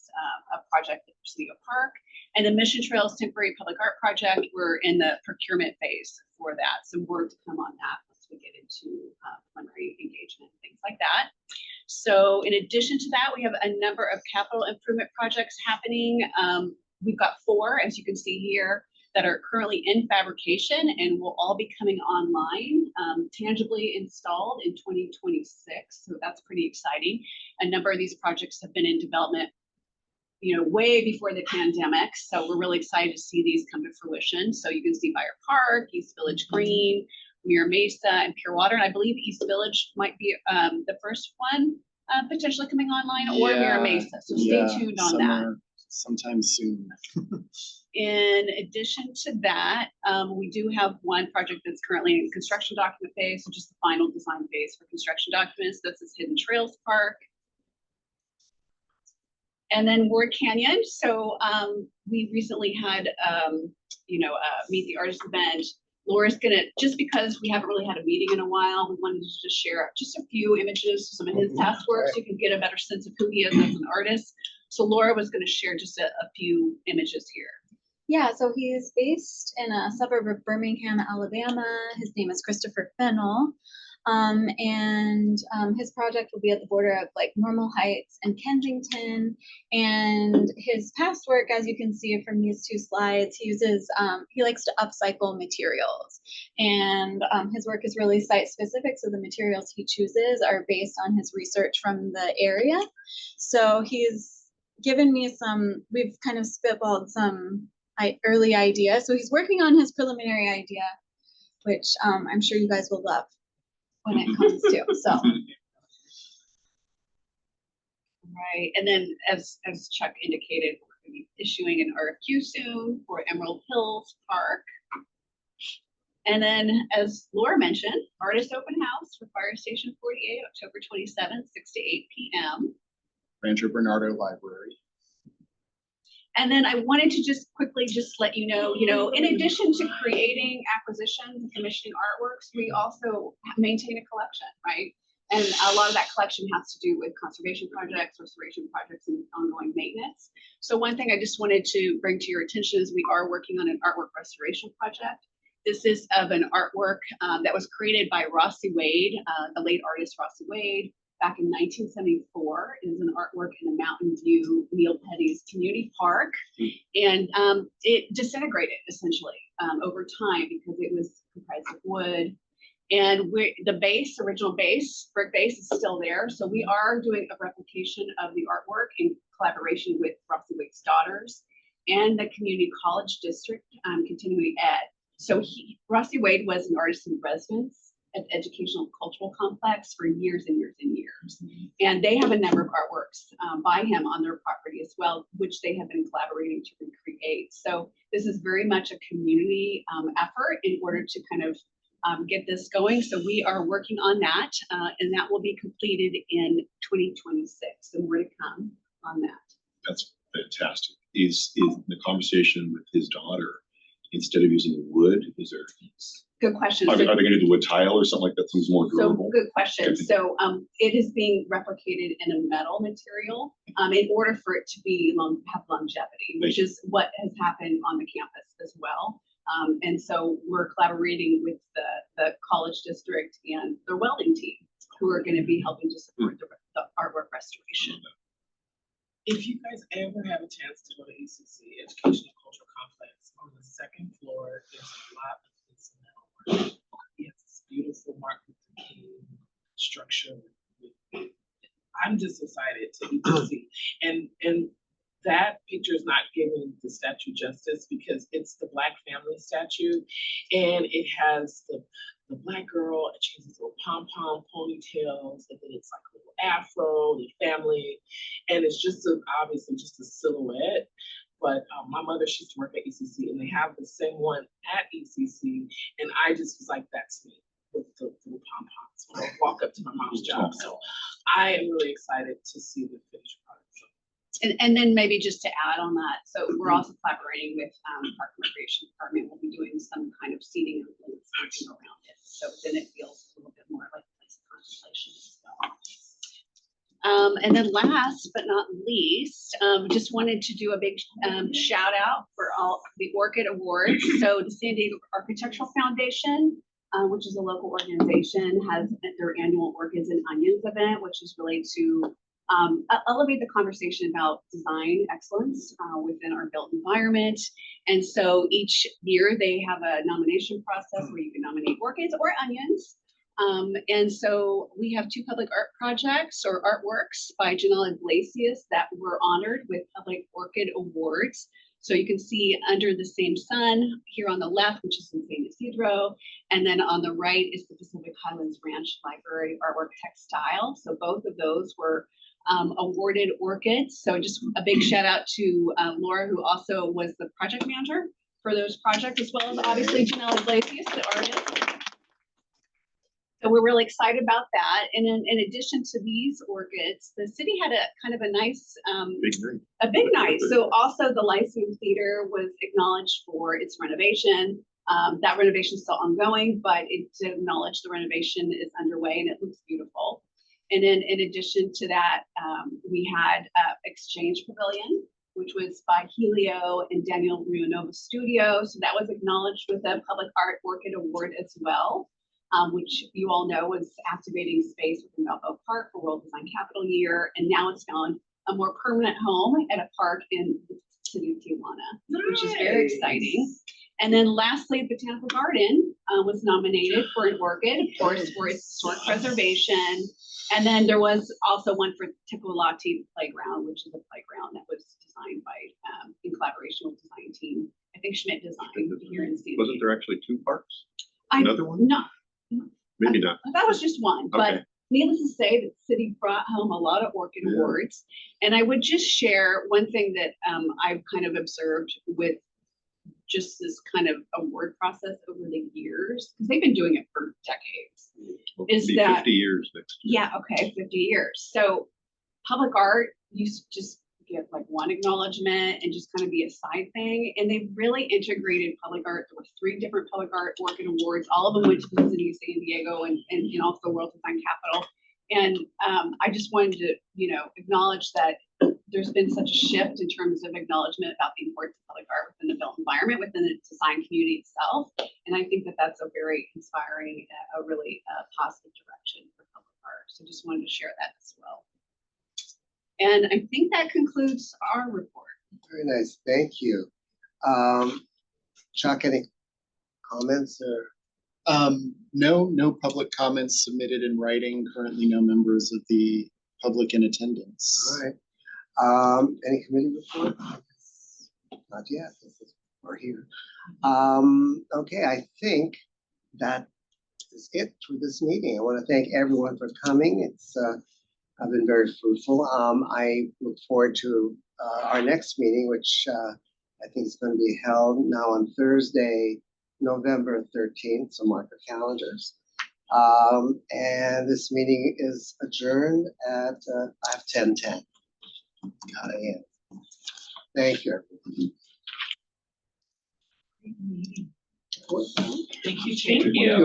a project at Presidio Park. And the Mission Trails Temporary Public Art Project, we're in the procurement phase for that. Some more to come on that. once we get into preliminary engagement, things like that. So in addition to that, we have a number of capital improvement projects happening. We've got 4, as you can see here, that are currently in fabrication and will all be coming online, tangibly installed in 2026. So that's pretty exciting. A number of these projects have been in development, way before the pandemic. So we're really excited to see these come to fruition. So you can see Fire Park, East Village Green, Mira Mesa, and Pure Water. And I believe East Village might be the first one potentially coming online, or Mira Mesa. So stay tuned on that. Sometime soon. In addition to that, we do have one project that's currently in construction document phase, so just the final design phase for construction documents. This is Hidden Trails Park. And then Ward Canyon. So we recently had, Meet the Artist event. Laura's gonna, just because we haven't really had a meeting in a while, we wanted to just share just a few images, some of his past work, so you can get a better sense of who he is as an artist. So Laura was gonna share just a few images here. Yeah, so he is based in a suburb of Birmingham, Alabama. His name is Christopher Fennell. His project will be at the border of like Normal Heights and Kensington. And his past work, as you can see from these 2 slides, he uses, he likes to upcycle materials. And his work is really site specific, so the materials he chooses are based on his research from the area. So he's given me we've kind of spitballed some early ideas. So he's working on his preliminary idea, which I'm sure you guys will love when it comes to. So. Right, and then as Chuck indicated, we're going to be issuing an RFQ soon for Emerald Hills Park. And then, as Laura mentioned, Artist Open House for Fire Station 48, October 27th, 6 to 8 p.m. Rancho Bernardo Library. And then I wanted to just quickly let you know, in addition to creating acquisitions and commissioning artworks, we also maintain a collection, right? And a lot of that collection has to do with conservation projects, restoration projects, and ongoing maintenance. So one thing I just wanted to bring to your attention is we are working on an artwork restoration project. This is of an artwork that was created by Rossi Wade, the late artist Rossi Wade, back in 1974. It is an artwork in the Mountain View Neil Petty's community park. And it disintegrated essentially over time because it was comprised of wood. And the original base, brick base, is still there. So we are doing a replication of the artwork in collaboration with Rossi Wade's daughters and the community college district, continuing ed. So Rossi Wade was an artist in residence at the Educational Cultural Complex for years and years and years. And they have a number of artworks by him on their property as well, which they have been collaborating to recreate. So this is very much a community effort in order to kind of get this going. So we are working on that, and that will be completed in 2026. So more to come on that. That's fantastic. Is the conversation with his daughter, instead of using wood, is there? Good question. Are they going to do wood tile or something like that? Seems more durable. So good question. So it is being replicated in a metal material in order for it to be have longevity, which is what has happened on the campus as well. And so we're collaborating with the college district and their welding team, who are going to be helping to support the artwork restoration. If you guys ever have a chance to go to ECC, Educational Cultural Complex, on the 2nd floor, there's a lot of this metal work. He has this beautiful Martin Luther King structure. I'm just excited to even see. And that picture is not giving the statue justice because it's the Black family statue, and it has the Black girl, and she has these little pom-pom ponytails, and then it's like a little afro, the family, and it's just obviously just a silhouette. But my mother, she used to work at ECC, and they have the same one at ECC, and I just was like, that's me with the little pom-poms when I walk up to my mom's job. So I am really excited to see the finished product. And then maybe just to add on that, so we're also collaborating with Park and Recreation Department. We'll be doing some kind of seating and landscaping around it. So then it feels a little bit more like a place of contemplation as well. And then last but not least, just wanted to do a big shout out for all the Orchid Awards. So the San Diego Architectural Foundation which is a local organization, has their annual Orchids and Onions event, which is really to elevate the conversation about design excellence within our built environment. And so each year they have a nomination process where you can nominate orchids or onions. And so we have 2 public art projects or artworks by Janelle Iglesias that were honored with Public Orchid Awards. So you can see Under the Same Sun here on the left, which is in San Isidro. And then on the right is the Pacific Highlands Ranch Library Artwork Textile. So both of those were awarded orchids. So just a big shout out to Laura, who also was the project manager for those projects, as well as obviously Janelle Iglesias, the artist. So we're really excited about that. And in addition to these orchids, the city had a kind of a nice, big night. So also the Lyceum Theater was acknowledged for its renovation. That renovation is still ongoing, but it did acknowledge the renovation is underway and it looks beautiful. And then in addition to that, we had Exchange Pavilion, which was by Helio and Daniel Rianova Studio. So that was acknowledged with a Public Art Orchid Award as well. Which you all know was activating space within Melville Park for World Design Capital Year. And now it's found a more permanent home at a park in the city of Tijuana, which is very exciting. And then lastly, Botanical Garden was nominated for an orchid, of course, for its historic preservation. And then there was also one for Tepulati Playground, which is a playground that was designed by, in collaboration with design team, I think Schmidt Design here in San Diego. Wasn't there actually 2 parks? Another one? No. Maybe not. That was just one, but Okay. needless to say, the city brought home a lot of orchid awards. And I would just share one thing that I've kind of observed with just this kind of award process over the years, because they've been doing it for decades. Well, Is it'll be that- 50 years next year. Yeah, okay, 50 years. So public art used to just get like one acknowledgement and just kind of be a side thing. And they've really integrated public art. There were 3 different public art orchid awards. All of them went to the city of San Diego and also World Design Capital. And I just wanted to, acknowledge that there's been such a shift in terms of acknowledgement about the importance of public art within the built environment, within the design community itself. And I think that that's a very inspiring, a really positive direction for public art. So just wanted to share that as well. And I think that concludes our report. Very nice, thank you. Chuck, any comments or? No public comments submitted in writing. Currently, no members of the public in attendance. All right. Any committee report? Not yet, we're here. Okay, I think that is it for this meeting. I want to thank everyone for coming. It's I've been very fruitful. I look forward to our next meeting, which I think is going to be held now on Thursday, November 13th, so mark your calendars. And this meeting is adjourned at 10:10 a.m. Thank you, everyone. Thank you.